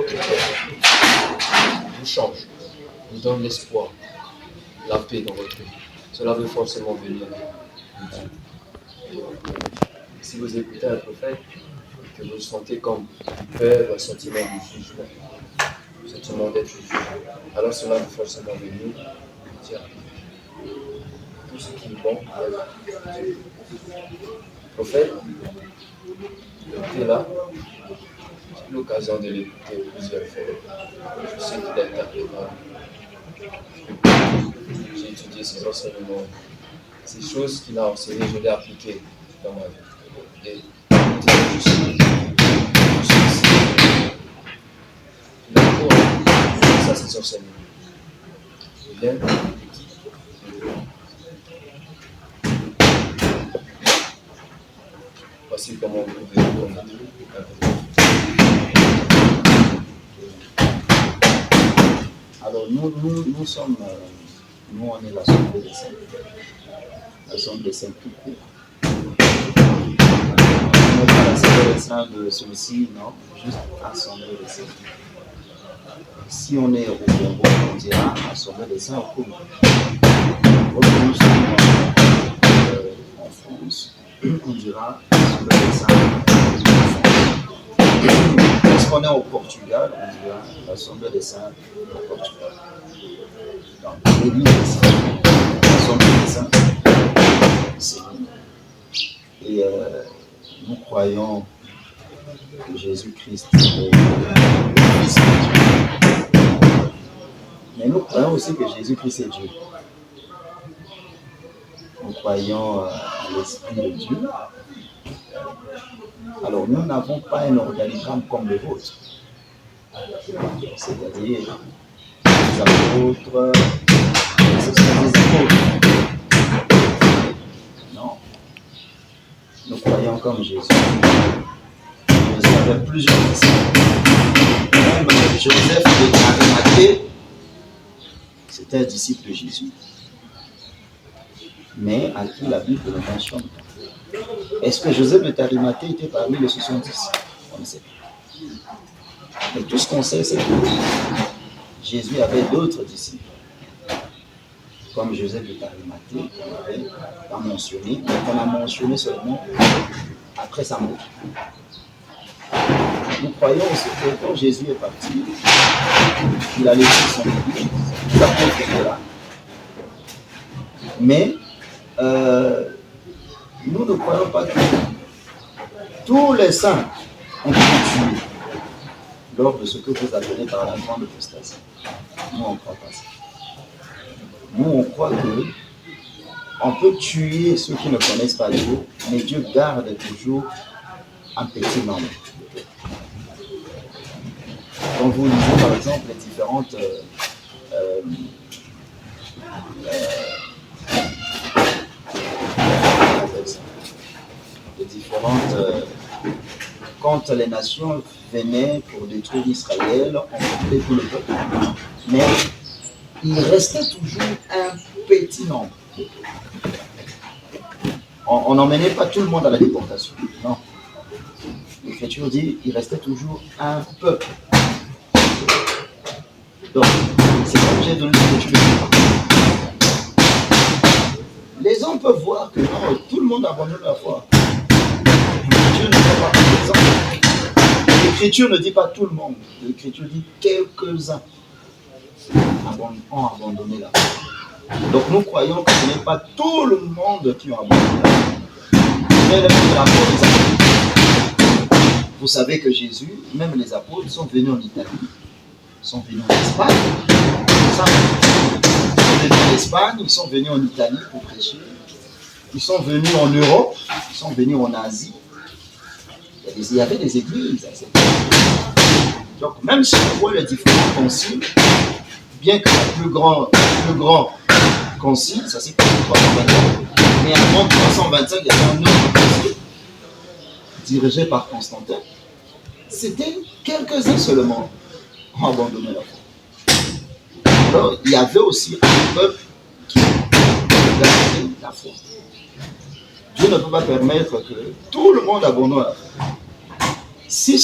votre cœur vous change, vous donne l'espoir, la paix dans votre vie, cela veut forcément venir de Dieu. Si vous écoutez un prophète, que vous sentez comme peur, un sentiment de jugement, un sentiment d'être jugé, alors cela veut forcément venir dire tout ce qui est bon avec Dieu. Le prophète était là, j'ai eu l'occasion de l'écouter plusieurs fois. Je sais qu'il est incapable. J'ai étudié ses enseignements, ces choses qu'il a enseignées, je l'ai appliquées dans ma vie. Et je suis d'accord ça, c'est enseignements. Je viens voici comment vous pouvez comprendre. Alors nous sommes, nous on est l'Assemblée des Saints. L'Assemblée des Saints tout court. On n'est pas l'Assemblée des Saints de ceci, non, juste Assemblée des Saints. Si on est au Congo, on dira Assemblée des Saints au Congo. Comme nous sommes en France, on dira Assemblée des Saints en France. Lorsqu'on est au Portugal, on dira l'Assemblée des Saints au Portugal. Donc, l'Église des Saints, l'Assemblée des Saints, c'est nous. Et nous croyons que Jésus-Christ est le Fils de Dieu. Mais nous croyons aussi que Jésus-Christ est Dieu. Nous croyons à l'Esprit de Dieu. Alors, nous n'avons pas un organigramme comme le vôtre. C'est-à-dire, les apôtres, ce sont des apôtres. Non. Nous croyons comme Jésus. Jésus avait plusieurs disciples. Même Joseph de Arimathée, c'était un disciple de Jésus. Mais à qui la Bible le mentionne. Est-ce que Joseph de Arimathée était parmi les 70? On ne sait pas. Mais tout ce qu'on sait, c'est que Jésus avait d'autres disciples. Comme Joseph de Arimathée, qu'on n'avait pas mentionné, mais qu'on a mentionné seulement après sa mort. Nous croyons aussi que quand Jésus est parti, il a laissé son église, il a fait là. Mais nous ne croyons pas que tous les saints ont été tués lors de ce que vous appelez par la grande apostasie. Nous, on ne croit pas ça. Nous, on croit que on peut tuer ceux qui ne connaissent pas Dieu, mais Dieu garde toujours un petit nombre. Quand vous lisez par exemple les différentes quand les nations venaient pour détruire Israël, on comptait tout le peuple. Mais il restait toujours un petit nombre. On n'emmenait pas tout le monde à la déportation. Non. L'Écriture dit qu'il restait toujours un peuple. Donc, c'est comme j'ai donné l'Écriture. Les hommes peuvent voir que non, tout le monde abandonne la foi. Dieu ne fait pas les hommes. L'Écriture ne dit pas tout le monde. L'Écriture dit quelques-uns ont abandonné la foi. Donc nous croyons que ce n'est pas tout le monde qui a abandonné la foi. Mais même la foi des apôtres. Vous savez que Jésus, même les apôtres, sont venus en Italie, sont venus en Espagne. Ils sont venus en Espagne, ils sont venus en Italie pour prêcher. Ils sont venus en Europe, ils sont venus en Asie. Il y avait des églises. Donc même si on voit les différents conciles, bien que le plus grand concile, ça c'est 325, mais avant 325, il y avait un autre concile dirigé par Constantin. C'était quelques-uns seulement qui ont abandonné la foi. Alors il y avait aussi un peuple qui gardait la foi. Dieu ne peut pas permettre que tout le monde abandonne la foi. Si